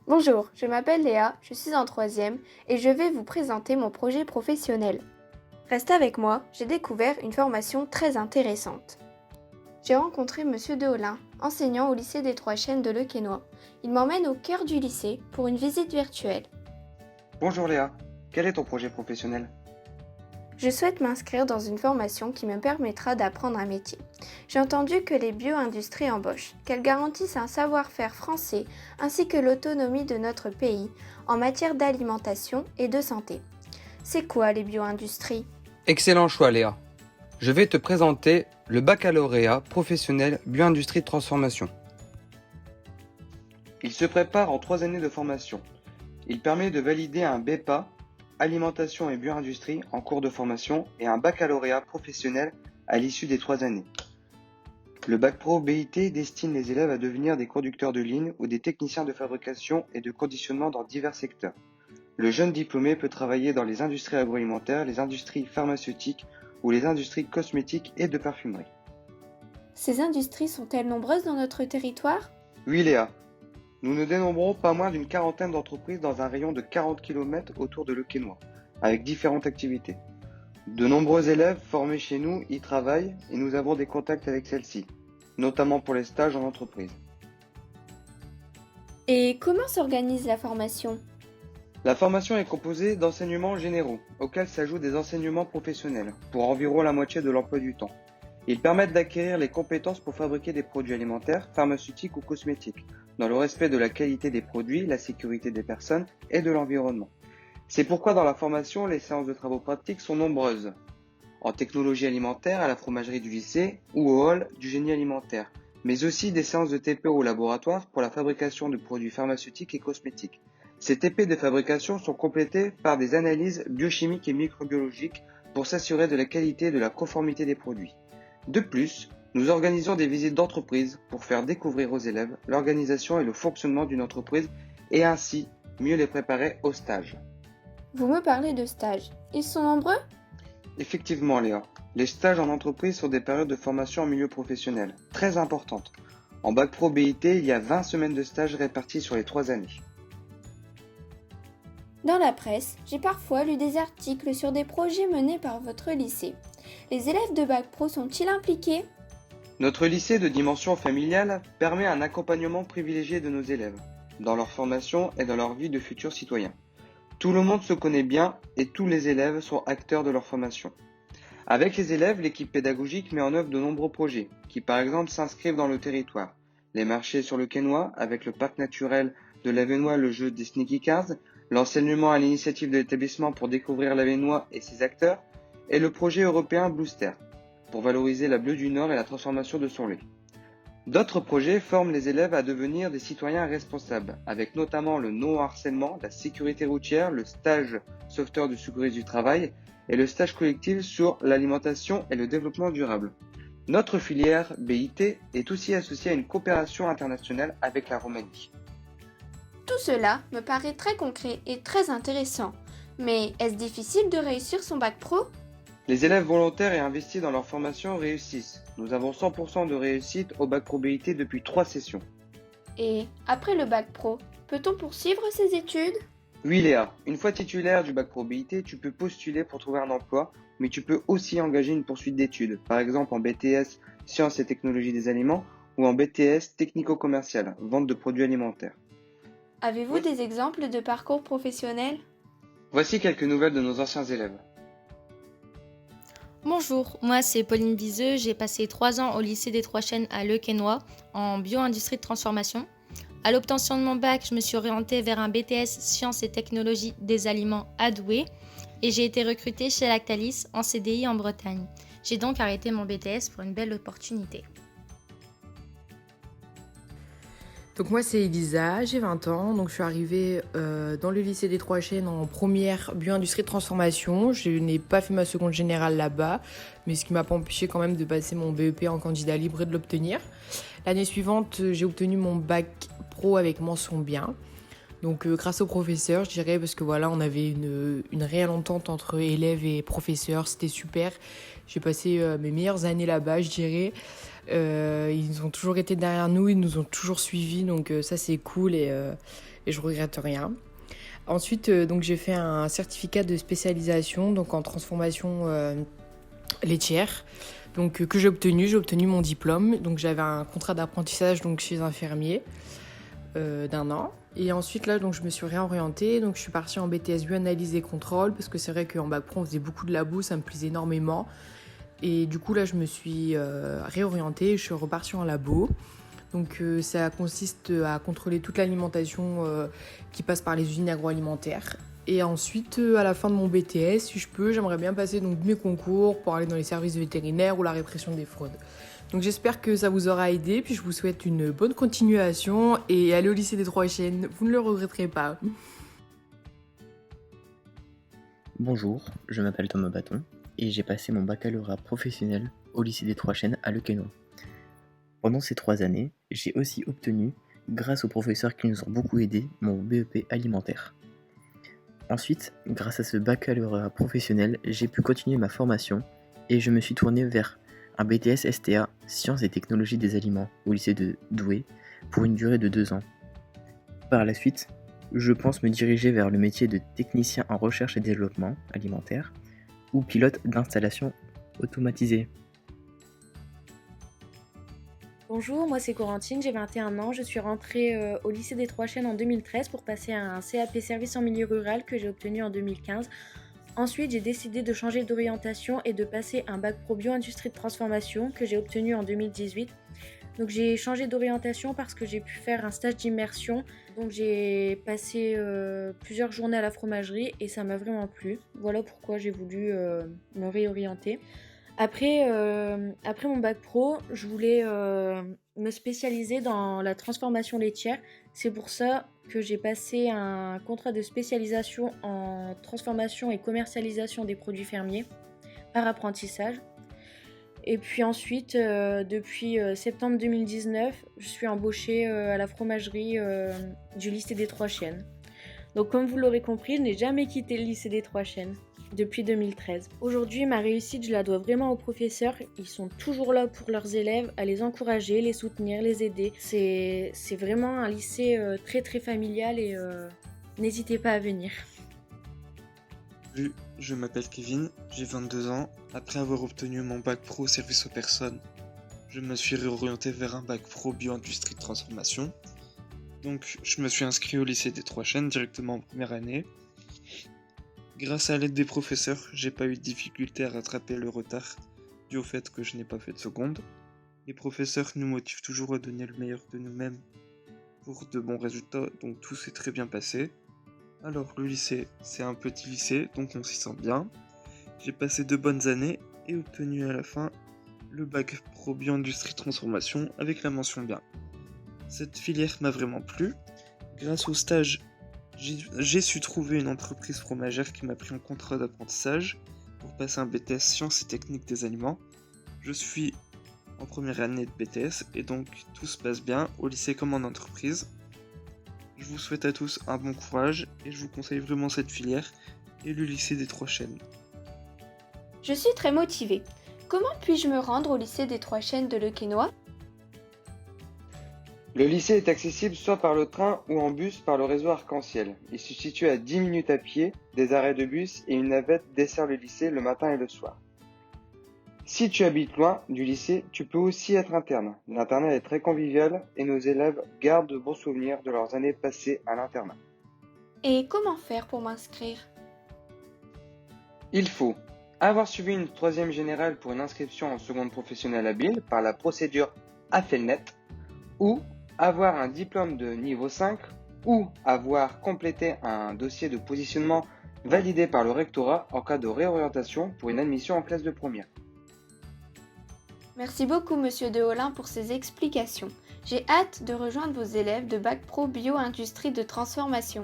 Bonjour, je m'appelle Léa, je suis en troisième et je vais vous présenter mon projet professionnel. Restez avec moi, j'ai découvert une formation très intéressante. J'ai rencontré Monsieur Deholin, enseignant au lycée des Trois Chênes de Le Quesnoy. Il m'emmène au cœur du lycée pour une visite virtuelle. Bonjour Léa, quel est ton projet professionnel? Je souhaite m'inscrire dans une formation qui me permettra d'apprendre un métier. J'ai entendu que les bio-industries embauchent, qu'elles garantissent un savoir-faire français ainsi que l'autonomie de notre pays en matière d'alimentation et de santé. C'est quoi les bio-industries? Excellent choix Léa. Je vais te présenter le baccalauréat professionnel bioindustrie de transformation. Il se prépare en 3 années de formation. Il permet de valider un BEPA, alimentation et bioindustrie en cours de formation et un baccalauréat professionnel à l'issue des 3 années. Le bac pro BIT destine les élèves à devenir des conducteurs de ligne ou des techniciens de fabrication et de conditionnement dans divers secteurs. Le jeune diplômé peut travailler dans les industries agroalimentaires, les industries pharmaceutiques ou les industries cosmétiques et de parfumerie. Ces industries sont-elles nombreuses dans notre territoire? Oui Léa, nous ne dénombrons pas moins d'une quarantaine d'entreprises dans un rayon de 40 km autour de Le Quesnoy, avec différentes activités. De nombreux élèves formés chez nous y travaillent et nous avons des contacts avec celles-ci, notamment pour les stages en entreprise. Et comment s'organise la formation? La formation est composée d'enseignements généraux, auxquels s'ajoutent des enseignements professionnels, pour environ la moitié de l'emploi du temps. Ils permettent d'acquérir les compétences pour fabriquer des produits alimentaires, pharmaceutiques ou cosmétiques, dans le respect de la qualité des produits, la sécurité des personnes et de l'environnement. C'est pourquoi dans la formation, les séances de travaux pratiques sont nombreuses. En technologie alimentaire, à la fromagerie du lycée ou au hall du génie alimentaire, mais aussi des séances de TPE au laboratoire pour la fabrication de produits pharmaceutiques et cosmétiques. Ces TP de fabrication sont complétés par des analyses biochimiques et microbiologiques pour s'assurer de la qualité et de la conformité des produits. De plus, nous organisons des visites d'entreprise pour faire découvrir aux élèves l'organisation et le fonctionnement d'une entreprise et ainsi mieux les préparer au stage. Vous me parlez de stages. Ils sont nombreux? Effectivement Léa, les stages en entreprise sont des périodes de formation en milieu professionnel, très importantes. En bac pro BIT, il y a 20 semaines de stage réparties sur les 3 années. Dans la presse, j'ai parfois lu des articles sur des projets menés par votre lycée. Les élèves de Bac Pro sont-ils impliqués? Notre lycée de dimension familiale permet un accompagnement privilégié de nos élèves, dans leur formation et dans leur vie de futurs citoyens. Tout le monde se connaît bien et tous les élèves sont acteurs de leur formation. Avec les élèves, l'équipe pédagogique met en œuvre de nombreux projets, qui par exemple s'inscrivent dans le territoire. Les marchés sur le Quesnoy, avec le parc naturel de l'Avesnoy, le jeu des Sneaky Cars, l'enseignement à l'initiative de l'établissement pour découvrir l'Avesnoy et ses acteurs, et le projet européen Bluester, pour valoriser la Bleue du Nord et la transformation de son lait. D'autres projets forment les élèves à devenir des citoyens responsables, avec notamment le non-harcèlement, la sécurité routière, le stage sauveteur de sécurité du travail et le stage collectif sur l'alimentation et le développement durable. Notre filière BIT est aussi associée à une coopération internationale avec la Roumanie. Tout cela me paraît très concret et très intéressant. Mais est-ce difficile de réussir son Bac Pro? Les élèves volontaires et investis dans leur formation réussissent. Nous avons 100% de réussite au bac pro BIT depuis 3 sessions. Et après le Bac Pro, peut-on poursuivre ses études? Oui Léa, une fois titulaire du bac pro BIT, tu peux postuler pour trouver un emploi, mais tu peux aussi engager une poursuite d'études, par exemple en BTS Sciences et Technologies des Aliments ou en BTS Technico-Commercial, vente de produits alimentaires. Avez-vous des exemples de parcours professionnels? Voici quelques nouvelles de nos anciens élèves. Bonjour, moi c'est Pauline Bizeux, j'ai passé 3 ans au lycée des Trois Chênes à Le Quesnoy en bio-industrie de transformation. À l'obtention de mon bac, je me suis orientée vers un BTS Sciences et Technologies des Aliments à Douai et j'ai été recrutée chez Lactalis en CDI en Bretagne. J'ai donc arrêté mon BTS pour une belle opportunité. Donc moi c'est Elisa, j'ai 20 ans, donc je suis arrivée dans le lycée des Trois Chênes en première bio-industrie de transformation. Je n'ai pas fait ma seconde générale là-bas, mais ce qui m'a pas empêché quand même de passer mon BEP en candidat libre et de l'obtenir. L'année suivante, j'ai obtenu mon bac pro avec mention bien. Donc grâce aux professeurs, je dirais, parce que voilà, on avait une réelle entente entre élèves et professeurs, c'était super. J'ai passé mes meilleures années là-bas, je dirais. Ils ont toujours été derrière nous, ils nous ont toujours suivis, donc ça c'est cool et et je regrette rien. Ensuite, donc j'ai fait un certificat de spécialisation donc en transformation laitière, donc que j'ai obtenu. J'ai obtenu mon diplôme. Donc j'avais un contrat d'apprentissage donc chez un fermier d'1 an. Et ensuite là, donc je me suis réorientée. Donc je suis partie en BTS bioanalyse et contrôle parce que c'est vrai qu'en bac pro on faisait beaucoup de labo, ça me plaisait énormément. Et du coup là, je me suis réorientée. Je suis repartie en labo. Donc ça consiste à contrôler toute l'alimentation qui passe par les usines agroalimentaires. Et ensuite, à la fin de mon BTS, si je peux, j'aimerais bien passer donc mes concours pour aller dans les services vétérinaires ou la répression des fraudes. Donc j'espère que ça vous aura aidé, puis je vous souhaite une bonne continuation et allez au lycée des Trois Chênes, vous ne le regretterez pas. Bonjour, je m'appelle Thomas Bâton et j'ai passé mon baccalauréat professionnel au lycée des Trois Chênes à Le Quesnoy. Pendant ces 3 années, j'ai aussi obtenu, grâce aux professeurs qui nous ont beaucoup aidés, mon BEP alimentaire. Ensuite, grâce à ce baccalauréat professionnel, j'ai pu continuer ma formation et je me suis tourné vers un BTS STA, Sciences et Technologies des Aliments, au lycée de Douai, pour une durée de 2 ans. Par la suite, je pense me diriger vers le métier de technicien en recherche et développement alimentaire ou pilote d'installation automatisée. Bonjour, moi c'est Corentine, j'ai 21 ans, je suis rentrée au lycée des Trois Chênes en 2013 pour passer un CAP service en milieu rural que j'ai obtenu en 2015. Ensuite, j'ai décidé de changer d'orientation et de passer un bac pro bio-industrie de transformation que j'ai obtenu en 2018. Donc j'ai changé d'orientation parce que j'ai pu faire un stage d'immersion. Donc j'ai passé plusieurs journées à la fromagerie et ça m'a vraiment plu. Voilà pourquoi j'ai voulu me réorienter. Après mon bac pro, je voulais me spécialiser dans la transformation laitière. C'est pour ça que j'ai passé un contrat de spécialisation en transformation et commercialisation des produits fermiers par apprentissage. Et puis ensuite, depuis septembre 2019, je suis embauchée à la fromagerie du lycée des Trois Chênes. Donc comme vous l'aurez compris, je n'ai jamais quitté le lycée des Trois Chênes depuis 2013. Aujourd'hui, ma réussite, je la dois vraiment aux professeurs. Ils sont toujours là pour leurs élèves, à les encourager, les soutenir, les aider. C'est vraiment un lycée très très familial et n'hésitez pas à venir. Salut, je m'appelle Kevin, j'ai 22 ans. Après avoir obtenu mon bac pro service aux personnes, je me suis réorienté vers un bac pro bio-industrie de transformation. Donc je me suis inscrit au lycée des Trois Chênes directement en première année. Grâce à l'aide des professeurs, j'ai pas eu de difficulté à rattraper le retard dû au fait que je n'ai pas fait de seconde. Les professeurs nous motivent toujours à donner le meilleur de nous-mêmes pour de bons résultats, donc tout s'est très bien passé. Alors le lycée, c'est un petit lycée, donc on s'y sent bien. J'ai passé 2 bonnes années et obtenu à la fin le bac pro bio-industrie transformation avec la mention bien. Cette filière m'a vraiment plu. Grâce au stage, j'ai su trouver une entreprise fromagère qui m'a pris en contrat d'apprentissage pour passer un BTS Sciences et Techniques des Aliments. Je suis en première année de BTS et donc tout se passe bien au lycée comme en entreprise. Je vous souhaite à tous un bon courage et je vous conseille vraiment cette filière et le lycée des Trois Chênes. Je suis très motivée. Comment puis-je me rendre au lycée des Trois Chênes de Le Quesnoy ? Le lycée est accessible soit par le train ou en bus par le réseau Arc-en-Ciel. Il se situe à 10 minutes à pied, des arrêts de bus et une navette dessert le lycée le matin et le soir. Si tu habites loin du lycée, tu peux aussi être interne. L'internat est très convivial et nos élèves gardent de bons souvenirs de leurs années passées à l'internat. Et comment faire pour m'inscrire ? Il faut avoir suivi une 3e générale pour une inscription en seconde professionnelle habile par la procédure AFELNET ou avoir un diplôme de niveau 5 ou avoir complété un dossier de positionnement validé par le rectorat en cas de réorientation pour une admission en classe de première. Merci beaucoup Monsieur Deholin pour ces explications. J'ai hâte de rejoindre vos élèves de Bac Pro Bio Industrie de Transformation.